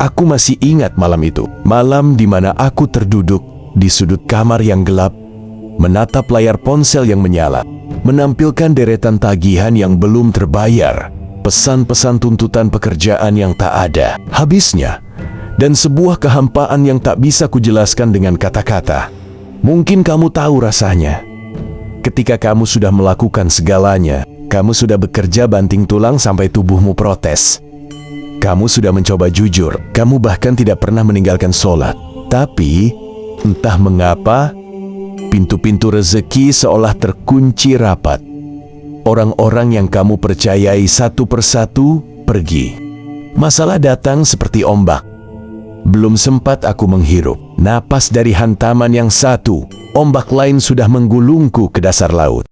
Aku masih ingat malam itu. Malam di mana aku terduduk di sudut kamar yang gelap, menatap layar ponsel yang menyala, menampilkan deretan tagihan yang belum terbayar, pesan-pesan tuntutan pekerjaan yang tak ada habisnya, dan sebuah kehampaan yang tak bisa kujelaskan dengan kata-kata. Mungkin kamu tahu rasanya. Ketika kamu sudah melakukan segalanya, kamu sudah bekerja banting tulang sampai tubuhmu protes. Kamu sudah mencoba jujur, kamu bahkan tidak pernah meninggalkan sholat. Tapi, entah mengapa, pintu-pintu rezeki seolah terkunci rapat. Orang-orang yang kamu percayai satu persatu pergi. Masalah datang seperti ombak. Belum sempat aku menghirup napas dari hantaman yang satu, ombak lain sudah menggulungku ke dasar laut.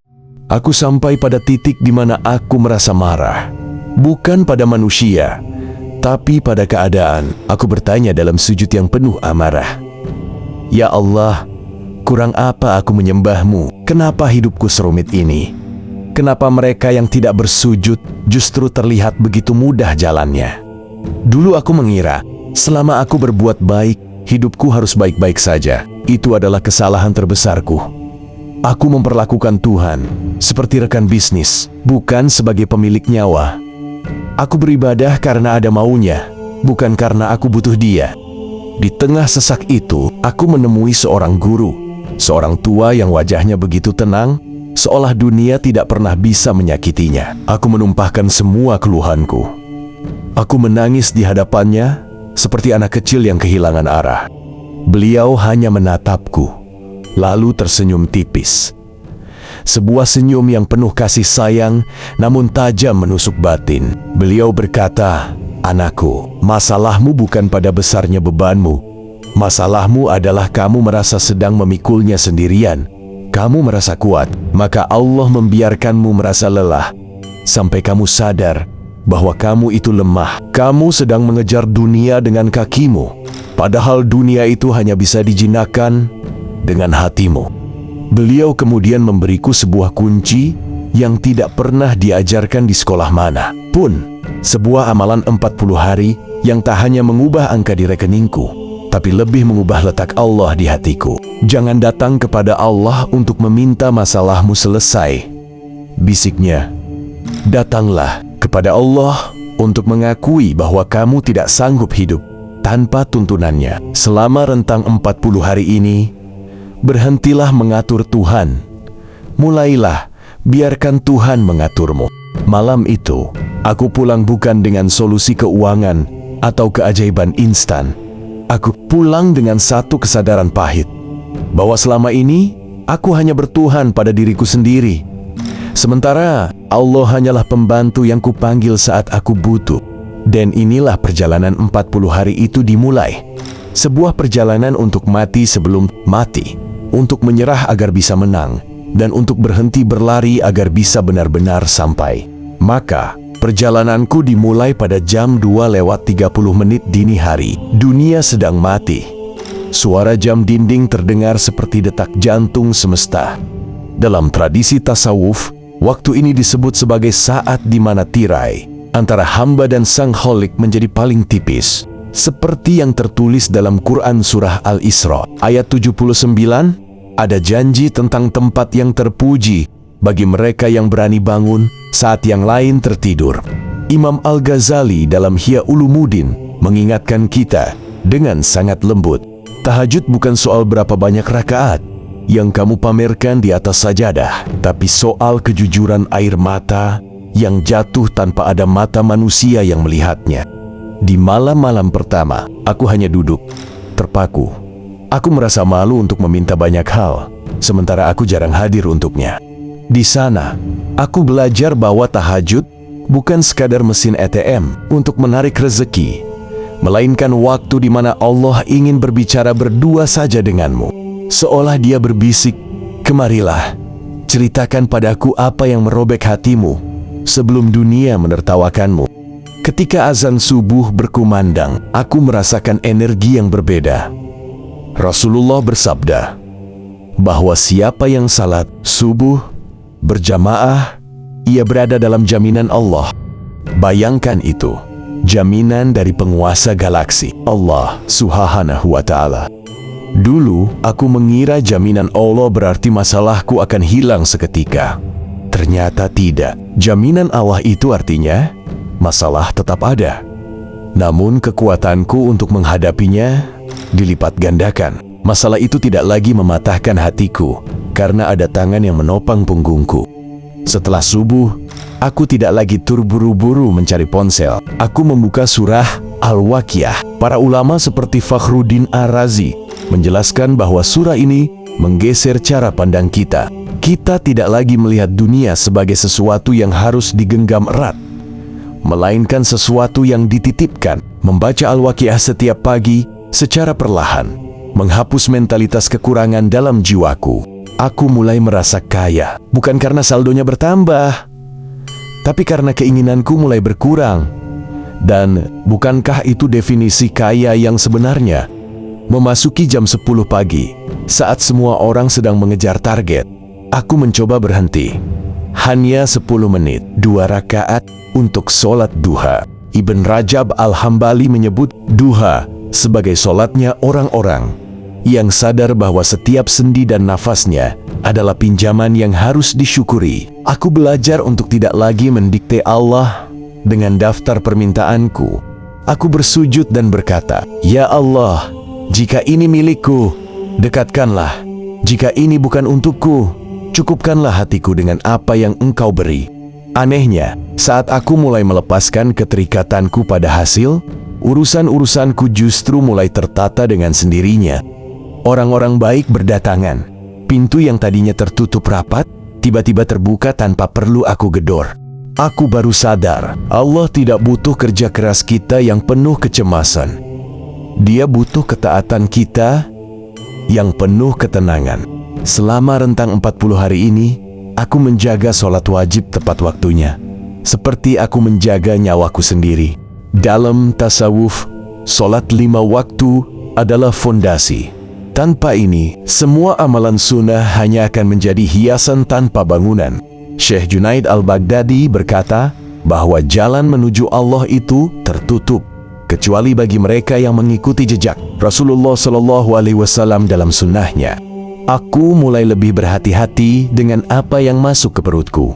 Aku sampai pada titik di mana aku merasa marah. Bukan pada manusia, tapi pada keadaan. Aku bertanya dalam sujud yang penuh amarah. Ya Allah, kurang apa aku menyembahmu? Kenapa hidupku serumit ini? Kenapa mereka yang tidak bersujud justru terlihat begitu mudah jalannya? Dulu aku mengira, selama aku berbuat baik, hidupku harus baik-baik saja. Itu adalah kesalahan terbesarku. Aku memperlakukan Tuhan seperti rekan bisnis, bukan sebagai pemilik nyawa. Aku beribadah karena ada maunya, bukan karena aku butuh dia. Di tengah sesak itu, aku menemui seorang guru, seorang tua yang wajahnya begitu tenang, seolah dunia tidak pernah bisa menyakitinya. Aku menumpahkan semua keluhanku. Aku menangis di hadapannya, seperti anak kecil yang kehilangan arah. Beliau hanya menatapku, lalu tersenyum tipis. Sebuah senyum yang penuh kasih sayang, namun tajam menusuk batin. Beliau berkata, "Anakku, masalahmu bukan pada besarnya bebanmu. Masalahmu adalah kamu merasa sedang memikulnya sendirian. Kamu merasa kuat, maka Allah membiarkanmu merasa lelah, sampai kamu sadar bahwa kamu itu lemah. Kamu sedang mengejar dunia dengan kakimu, padahal dunia itu hanya bisa dijinakkan dengan hatimu." Beliau kemudian memberiku sebuah kunci yang tidak pernah diajarkan di sekolah mana pun. Sebuah amalan 40 hari yang tak hanya mengubah angka di rekeningku, tapi lebih mengubah letak Allah di hatiku. "Jangan datang kepada Allah untuk meminta masalahmu selesai," bisiknya. "Datanglah kepada Allah untuk mengakui bahwa kamu tidak sanggup hidup tanpa tuntunannya. Selama rentang 40 hari ini, berhentilah mengatur Tuhan. Mulailah, biarkan Tuhan mengaturmu." Malam itu, aku pulang bukan dengan solusi keuangan atau keajaiban instan. Aku pulang dengan satu kesadaran pahit, bahwa selama ini aku hanya bertuhan pada diriku sendiri. Sementara Allah hanyalah pembantu yang kupanggil saat aku butuh. Dan inilah perjalanan 40 hari itu dimulai. Sebuah perjalanan untuk mati sebelum mati, untuk menyerah agar bisa menang, dan untuk berhenti berlari agar bisa benar-benar sampai. Maka, perjalananku dimulai pada jam 2:30 dini hari. Dunia sedang mati. Suara jam dinding terdengar seperti detak jantung semesta. Dalam tradisi tasawuf, waktu ini disebut sebagai saat di mana tirai antara hamba dan sang Khalik menjadi paling tipis. Seperti yang tertulis dalam Quran Surah Al-Isra, ayat 79, ada janji tentang tempat yang terpuji bagi mereka yang berani bangun saat yang lain tertidur. Imam Al-Ghazali dalam Ihya Ulumuddin mengingatkan kita dengan sangat lembut, tahajud bukan soal berapa banyak rakaat yang kamu pamerkan di atas sajadah, tapi soal kejujuran air mata yang jatuh tanpa ada mata manusia yang melihatnya. Di malam-malam pertama, aku hanya duduk, terpaku. Aku merasa malu untuk meminta banyak hal, sementara aku jarang hadir untuknya. Di sana, aku belajar bahwa tahajud bukan sekadar mesin ATM untuk menarik rezeki, melainkan waktu di mana Allah ingin berbicara berdua saja denganmu. Seolah Dia berbisik, "Kemarilah, ceritakan padaku apa yang merobek hatimu sebelum dunia menertawakanmu." Ketika azan subuh berkumandang, aku merasakan energi yang berbeda. Rasulullah bersabda bahwa siapa yang salat subuh berjamaah, ia berada dalam jaminan Allah. Bayangkan itu. jaminan dari penguasa galaksi, Allah Subhanahu wa Ta'ala. Dulu, aku mengira jaminan Allah berarti masalahku akan hilang seketika. Ternyata tidak. Jaminan Allah itu artinya masalah tetap ada. Namun kekuatanku untuk menghadapinya dilipat gandakan. Masalah itu tidak lagi mematahkan hatiku karena ada tangan yang menopang punggungku. Setelah subuh, aku tidak lagi terburu-buru mencari ponsel. Aku membuka surah Al-Waqiah. Para ulama seperti Fakhruddin Ar-Razi menjelaskan bahwa surah ini menggeser cara pandang kita. Kita tidak lagi melihat dunia sebagai sesuatu yang harus digenggam erat, melainkan sesuatu yang dititipkan. Membaca Al-Waqiah setiap pagi secara perlahan menghapus mentalitas kekurangan dalam jiwaku. Aku mulai merasa kaya, bukan karena saldonya bertambah, tapi karena keinginanku mulai berkurang. Dan bukankah itu definisi kaya yang sebenarnya? Memasuki jam 10 pagi, saat semua orang sedang mengejar target, aku mencoba berhenti. Hanya 10 menit, 2 rakaat untuk sholat duha. Ibn Rajab Al-Hambali menyebut duha sebagai sholatnya orang-orang yang sadar bahwa setiap sendi dan nafasnya adalah pinjaman yang harus disyukuri. Aku belajar untuk tidak lagi mendikte Allah dengan daftar permintaanku. Aku bersujud dan berkata, "Ya Allah, jika ini milikku, dekatkanlah. Jika ini bukan untukku, cukupkanlah hatiku dengan apa yang Engkau beri." Anehnya, saat aku mulai melepaskan keterikatanku pada hasil, urusan-urusanku justru mulai tertata dengan sendirinya. Orang-orang baik berdatangan. Pintu yang tadinya tertutup rapat, tiba-tiba terbuka tanpa perlu aku gedor. Aku baru sadar, Allah tidak butuh kerja keras kita yang penuh kecemasan. Dia butuh ketaatan kita yang penuh ketenangan. Selama rentang 40 hari ini, aku menjaga sholat wajib tepat waktunya, seperti aku menjaga nyawaku sendiri. Dalam tasawuf, sholat 5 waktu adalah fondasi. Tanpa ini, semua amalan sunnah hanya akan menjadi hiasan tanpa bangunan. Syekh Junaid Al-Baghdadi berkata bahwa jalan menuju Allah itu tertutup kecuali bagi mereka yang mengikuti jejak Rasulullah SAW dalam sunnahnya. Aku mulai lebih berhati-hati dengan apa yang masuk ke perutku.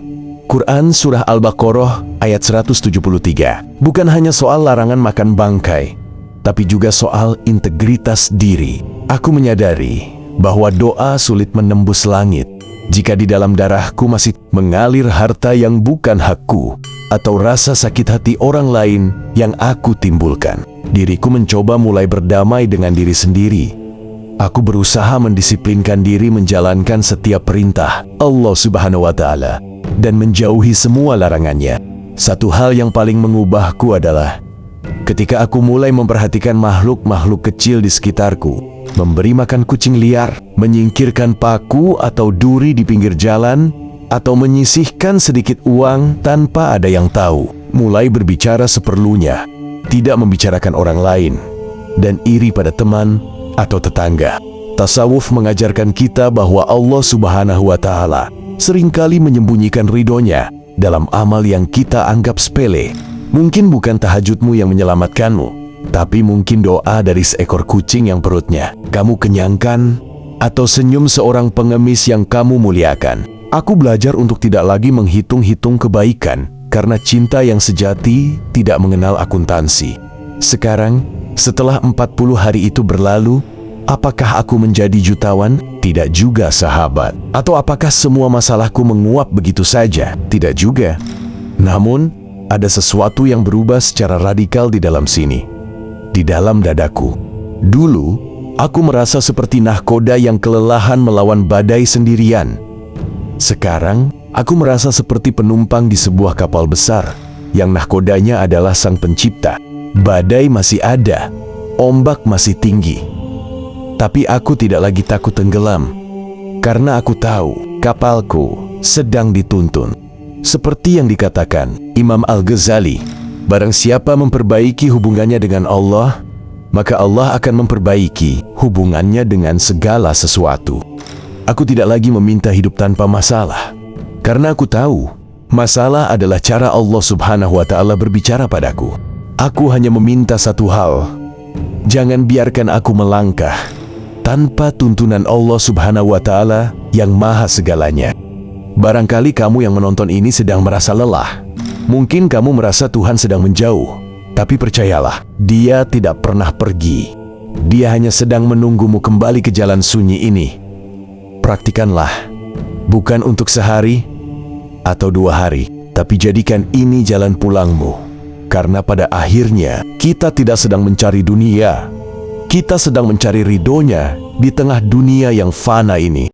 Quran Surah Al-Baqarah ayat 173 bukan hanya soal larangan makan bangkai, tapi juga soal integritas diri. Aku menyadari bahwa doa sulit menembus langit jika di dalam darahku masih mengalir harta yang bukan hakku, atau rasa sakit hati orang lain yang aku timbulkan. Diriku mencoba mulai berdamai dengan diri sendiri. Aku berusaha mendisiplinkan diri menjalankan setiap perintah Allah Subhanahu wa Ta'ala dan menjauhi semua larangannya. Satu hal yang paling mengubahku adalah ketika aku mulai memperhatikan makhluk-makhluk kecil di sekitarku, memberi makan kucing liar, menyingkirkan paku atau duri di pinggir jalan, atau menyisihkan sedikit uang tanpa ada yang tahu. Mulai berbicara seperlunya, tidak membicarakan orang lain, dan iri pada teman atau tetangga. Tasawuf mengajarkan kita bahwa Allah Subhanahu wa Ta'ala seringkali menyembunyikan ridhonya dalam amal yang kita anggap sepele. Mungkin bukan tahajudmu yang menyelamatkanmu, tapi mungkin doa dari seekor kucing yang perutnya kamu kenyangkan, atau senyum seorang pengemis yang kamu muliakan. Aku belajar untuk tidak lagi menghitung-hitung kebaikan, karena cinta yang sejati tidak mengenal akuntansi. Sekarang, setelah 40 hari itu berlalu, apakah aku menjadi jutawan? Tidak juga, sahabat. Atau apakah semua masalahku menguap begitu saja? Tidak juga. Namun, ada sesuatu yang berubah secara radikal di dalam sini, di dalam dadaku. Dulu, aku merasa seperti nahkoda yang kelelahan melawan badai sendirian. Sekarang, aku merasa seperti penumpang di sebuah kapal besar, yang nahkodanya adalah Sang Pencipta. Badai masih ada, ombak masih tinggi, tapi aku tidak lagi takut tenggelam, karena aku tahu kapalku sedang dituntun. Seperti yang dikatakan Imam Al-Ghazali, barang siapa memperbaiki hubungannya dengan Allah, maka Allah akan memperbaiki hubungannya dengan segala sesuatu. Aku tidak lagi meminta hidup tanpa masalah, karena aku tahu masalah adalah cara Allah Subhanahu wa Ta'ala berbicara padaku. Aku hanya meminta satu hal. Jangan biarkan aku melangkah tanpa tuntunan Allah Subhanahu wa Ta'ala yang Maha Segalanya. Barangkali kamu yang menonton ini sedang merasa lelah. Mungkin kamu merasa Tuhan sedang menjauh. Tapi percayalah, Dia tidak pernah pergi. Dia hanya sedang menunggumu kembali ke jalan sunyi ini. Praktikanlah, bukan untuk sehari atau 2 hari, tapi jadikan ini jalan pulangmu. Karena pada akhirnya, kita tidak sedang mencari dunia. Kita sedang mencari ridhonya di tengah dunia yang fana ini.